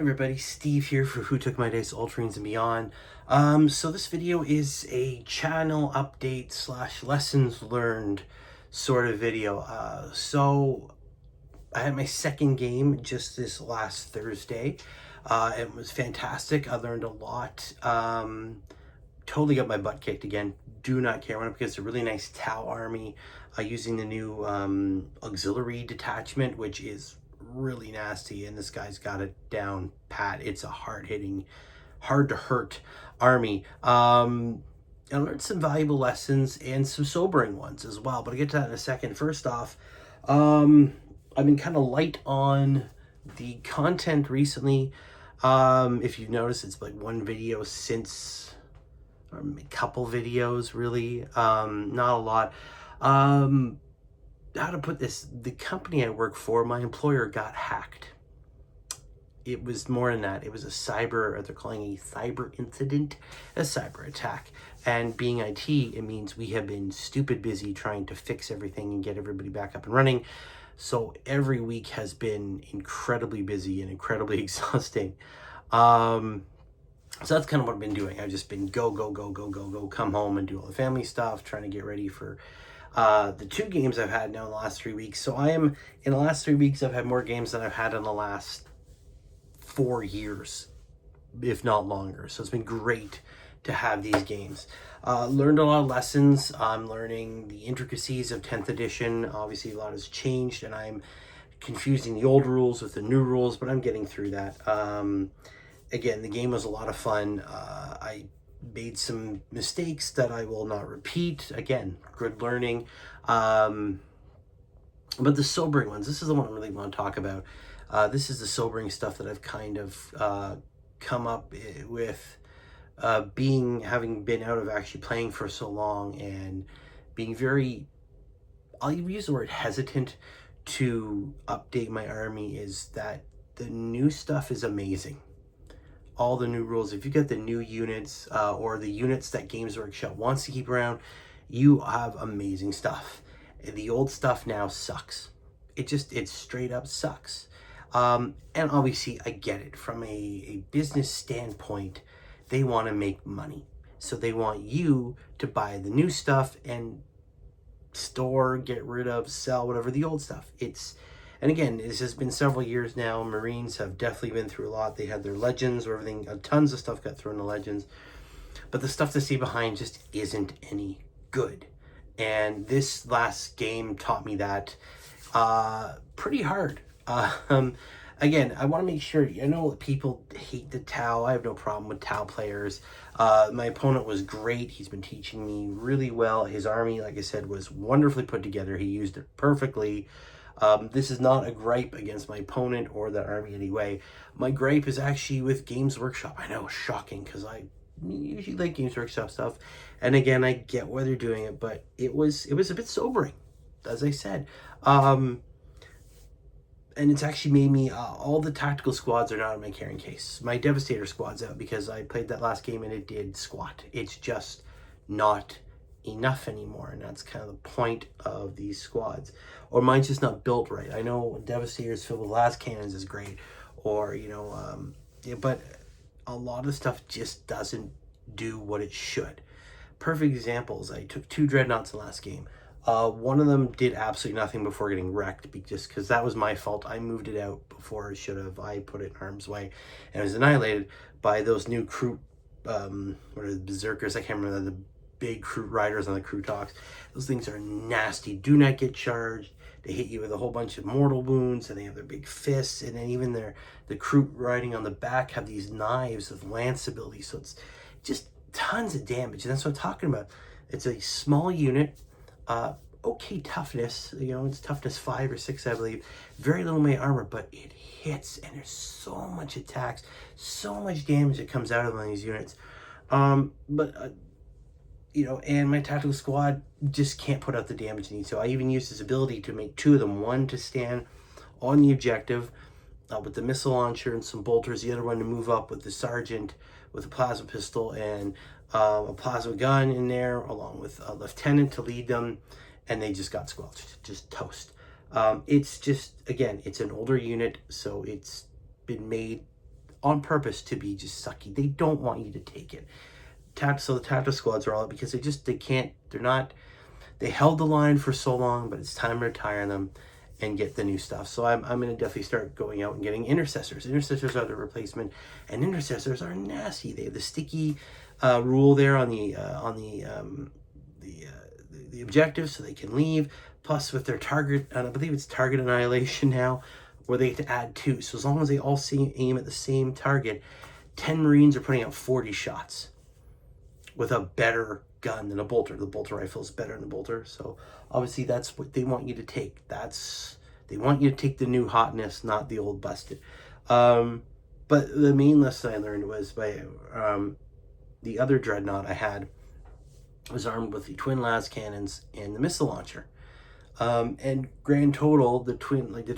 Everybody, Steve here for Who Took My Days Ultramarines and Beyond. So this video is a channel update slash lessons learned sort of video. So I had my second game just this last Thursday. It was fantastic. I learned a lot. Totally got my butt kicked again. Do not care when, because it's a really nice Tau army using the new auxiliary detachment, which is really nasty, and this guy's got it down pat. It's a hard-hitting, hard to hurt army. I learned some valuable lessons and some sobering ones as well, but I'll get to that in a second. First off, I've been kind of light on the content recently. If you've noticed, it's like one video since, or a couple videos really, not a lot. How to put this, the company I work for, my employer got hacked. It was more than that. It was a cyber, or they're calling a cyber incident, a cyber attack. And being IT, it means we have been stupid busy trying to fix everything and get everybody back up and running. So every week has been incredibly busy and incredibly exhausting. So that's kind of what I've been doing. I've just been go, come home and do all the family stuff, trying to get ready for the 2 games I've had now in the last 3 weeks. So in the last 3 weeks, I've had more games than I've had in the last 4 years, if not longer. So it's been great to have these games. Learned a lot of lessons. I'm learning the intricacies of 10th edition. Obviously, a lot has changed, and I'm confusing the old rules with the new rules, but I'm getting through that. Again, the game was a lot of fun. I made some mistakes that I will not repeat. Again, good learning. But the sobering ones, this is the one I really want to talk about. This is the sobering stuff that I've kind of come up with, having been out of actually playing for so long and being very, I'll use the word hesitant to update my army, is that the new stuff is amazing. All the new rules, if you get the new units or the units that Games Workshop wants to keep around, you have amazing stuff. The old stuff now sucks. It straight up sucks. And obviously I get it. From a business standpoint, they want to make money. So they want you to buy the new stuff and store, get rid of, sell, whatever, the old stuff. And again, this has been several years now. Marines have definitely been through a lot. They had their legends, or everything, tons of stuff got thrown to legends. But the stuff to see behind just isn't any good. And this last game taught me that pretty hard. Again, I want to make sure, I know people hate the Tau. I have no problem with Tau players. My opponent was great. He's been teaching me really well. His army, like I said, was wonderfully put together. He used it perfectly. This is not a gripe against my opponent or the army anyway. My gripe is actually with Games Workshop. I know, shocking, because I usually like Games Workshop stuff. And again, I get why they're doing it, but it was a bit sobering, as I said. And it's actually made me, all the tactical squads are not in my carrying case. My Devastator squad's out because I played that last game and it did squat. It's just not enough anymore, and that's kind of the point of these squads. Or mine's just not built right. I know Devastators filled with las cannons is great, or yeah, but a lot of stuff just doesn't do what it should. Perfect examples, I took 2 dreadnoughts in the last game. One of them did absolutely nothing before getting wrecked, just because that was my fault. I moved it out before I should have. I put it in harm's way, and it was annihilated by those new crew, what are the berserkers? I can't remember, the big crew riders on the crew talks. Those things are nasty. Do not get charged. They hit you with a whole bunch of mortal wounds, and they have their big fists, and then even the crew riding on the back have these knives with lance ability. So it's just tons of damage, and that's what I'm talking about. It's a small unit. Okay toughness, it's toughness 5 or 6, I believe. Very little main armor, but it hits, and there's so much attacks, so much damage that comes out of one of these units. And my tactical squad just can't put out the damage it needs. So I even used his ability to make 2 of them. One to stand on the objective with the missile launcher and some bolters. The other one to move up with the sergeant with a plasma pistol and a plasma gun in there, along with a lieutenant to lead them. And they just got squelched, just toast. It's just, again, it's an older unit, so it's been made on purpose to be just sucky. They don't want you to take it. So the tactical squads are all because they can't, they held the line for so long, but it's time to retire them and get the new stuff. So I'm going to definitely start going out and getting intercessors. Intercessors are the replacement, and intercessors are nasty. They have the sticky rule there on the objective, so they can leave. Plus, with their target, and I believe it's target annihilation now, where they get to add 2. So as long as they all aim at the same target, 10 Marines are putting out 40 shots with a better gun than a bolter. The bolter rifle is better than the bolter. So obviously that's what they want you to take. They want you to take the new hotness, not the old busted. But the main lesson I learned was by the other dreadnought I had was armed with the twin las cannons and the missile launcher. And grand total, the twin link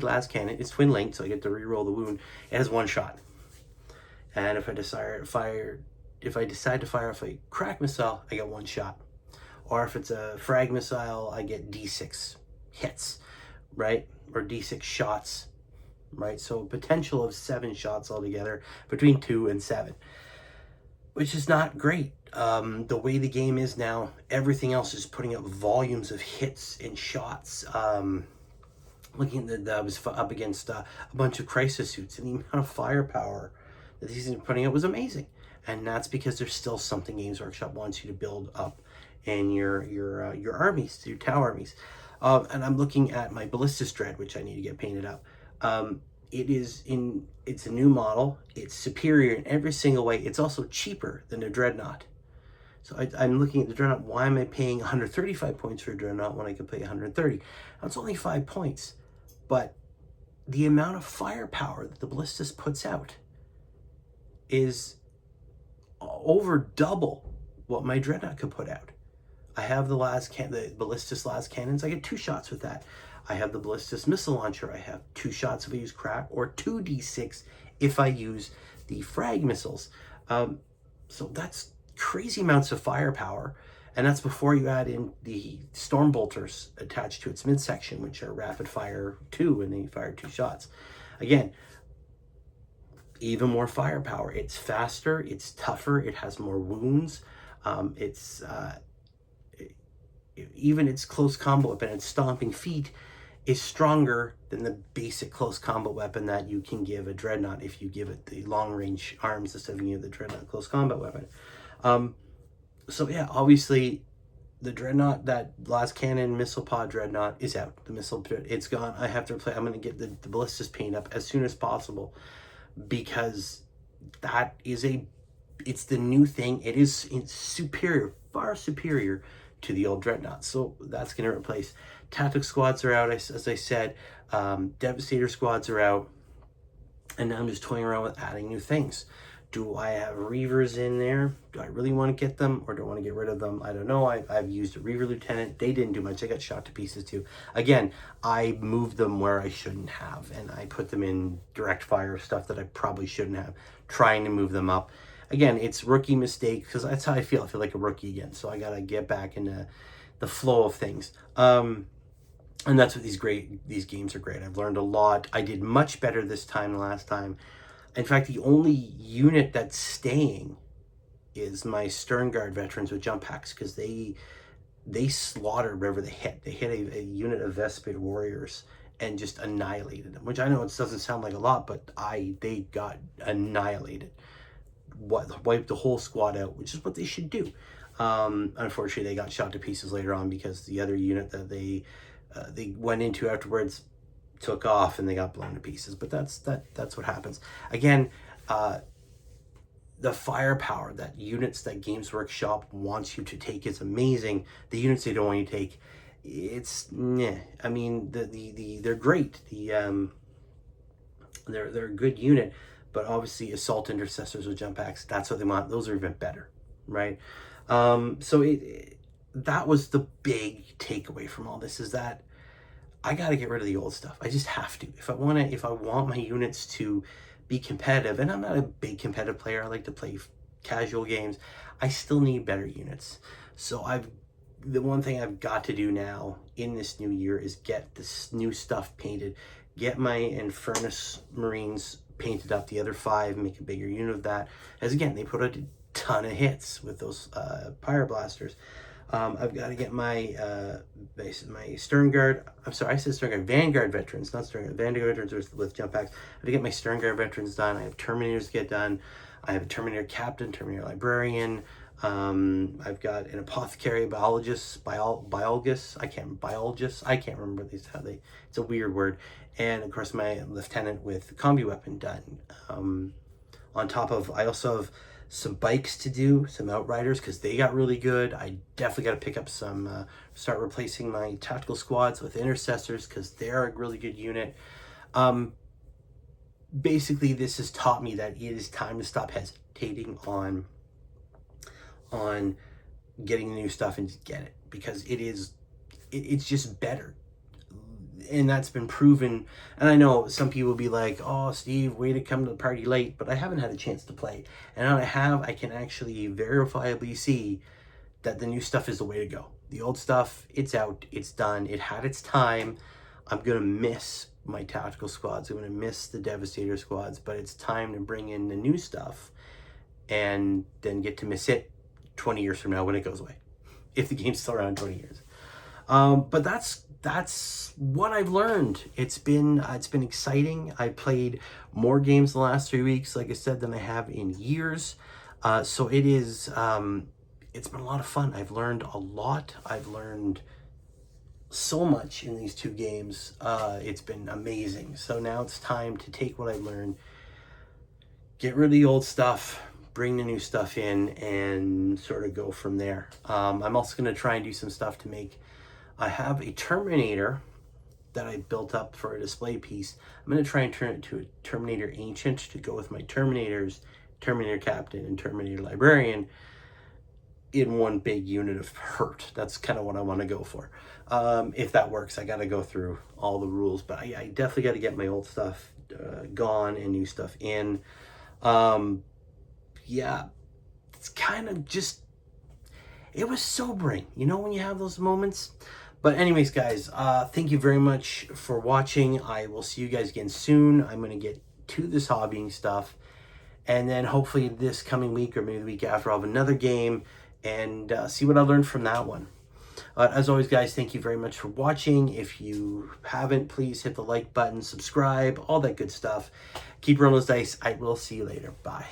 las cannon is twin linked, so I get to reroll the wound. It has 1 shot. And if I decide to fire off a crack missile, I get 1 shot. Or if it's a frag missile, I get D6 hits, right? Or D6 shots, right? So a potential of 7 shots altogether, between 2 and 7, which is not great. The way the game is now, everything else is putting up volumes of hits and shots. Looking at I was up against a bunch of crisis suits, and the amount of firepower that these things are putting out was amazing. And that's because there's still something Games Workshop wants you to build up in your armies, your Tau armies. And I'm looking at my Ballistus Dread, which I need to get painted up. It's a new model. It's superior in every single way. It's also cheaper than a Dreadnought. So I'm looking at the Dreadnought. Why am I paying 135 points for a Dreadnought when I could pay 130? Now, it's only 5 points, but the amount of firepower that the Ballistus puts out is over double what my Dreadnought could put out. I have the Ballistus las cannons. I get 2 shots with that. I have the Ballistus missile launcher. I have 2 shots if I use crack, or 2d6 if I use the frag missiles. So that's crazy amounts of firepower, and that's before you add in the storm bolters attached to its midsection, which are rapid fire 2, and they fire 2 shots. Again, even more firepower. It's faster, it's tougher, it has more wounds. Even its close combat weapon, its stomping feet, is stronger than the basic close combat weapon that you can give a Dreadnought if you give it the long range arms instead of giving the Dreadnought close combat weapon. So yeah, obviously the Dreadnought, that last cannon missile pod Dreadnought is out. It's gone. I have to replace. I'm going to get the Ballistus paint up as soon as possible, because that is it's the new thing. It's superior, far superior to the old Dreadnought. So that's going to replace. Tactical squads are out, as I said. Devastator squads are out. And now I'm just toying around with adding new things. Do I have Reavers in there? Do I really want to get them, or do I want to get rid of them? I don't know. I've used a Reaver Lieutenant. They didn't do much. They got shot to pieces too. Again, I moved them where I shouldn't have, and I put them in direct fire stuff that I probably shouldn't have, trying to move them up. Again, it's rookie mistake, because that's how I feel. I feel like a rookie again. So I got to get back into the flow of things. And that's what these games are great. I've learned a lot. I did much better this time than last time. In fact, the only unit that's staying is my Stern Guard veterans with jump packs, because they slaughtered wherever they hit. They hit a unit of Vespid warriors and just annihilated them, which I know it doesn't sound like a lot, but they got annihilated. Wiped the whole squad out, which is what they should do. Unfortunately, they got shot to pieces later on, because the other unit that they went into afterwards took off and they got blown to pieces. But that's what happens. Again, the firepower that units that Games Workshop wants you to take is amazing. The units they don't want you to take, it's meh. I mean, they're great. They're a good unit, but obviously assault intercessors with jump packs, that's what they want. Those are even better, right? So that was the big takeaway from all this, is that I got to get rid of the old stuff. I just have to. If I want my units to be competitive, and I'm not a big competitive player, I like to play casual games, I still need better units. So the one thing I've got to do now in this new year is get this new stuff painted, get my Infernus Marines painted up, the other 5, make a bigger unit of that. As again, they put a ton of hits with those pyroblasters. I've got to get my my Stern Guard. I'm sorry, I said Stern Guard. Vanguard veterans, not Stern Guard. Vanguard veterans with jump packs. I have to get my Stern Guard veterans done. I have Terminators to get done. I have a Terminator Captain, Terminator Librarian. I've got an Apothecary, Biologist, Biologist. I can't remember these how they. It's a weird word. And of course, my Lieutenant with Combi Weapon done. On top of, I also have some bikes to do, some Outriders, because they got really good. I definitely got to pick up some, start replacing my tactical squads with Intercessors, because they're a really good unit. Basically, this has taught me that it is time to stop hesitating on getting new stuff and just get it, because it's just better. And that's been proven. And I know some people will be like, oh, Steve, way to come to the party late, but I haven't had a chance to play. And now I can actually verifiably see that the new stuff is the way to go. The old stuff, it's out, it's done, it had its time. I'm going to miss my tactical squads. I'm going to miss the Devastator squads, but it's time to bring in the new stuff and then get to miss it 20 years from now when it goes away, if the game's still around in 20 years. But that's what I've learned. It's been exciting. I played more games the last 3 weeks, like I said, than I have in years. So it is, it's been a lot of fun. I've learned a lot. I've learned so much in these 2 games. It's been amazing. So now it's time to take what I've learned, get rid of the old stuff, bring the new stuff in, and sort of go from there. I'm also going to try and do some stuff to make. I have a Terminator that I built up for a display piece. I'm going to try and turn it to a Terminator Ancient to go with my Terminators, Terminator Captain, and Terminator Librarian in one big unit of hurt. That's kind of what I want to go for. If that works, I got to go through all the rules, but I definitely got to get my old stuff gone and new stuff in. Yeah, it's kind of just, it was sobering, you know, when you have those moments. But anyways, guys, thank you very much for watching. I will see you guys again soon. I'm going to get to this hobbying stuff, and then hopefully this coming week or maybe the week after, I'll have another game and see what I learned from that one. As always, guys, thank you very much for watching. If you haven't, please hit the like button, subscribe, all that good stuff. Keep rolling those dice. I will see you later. Bye.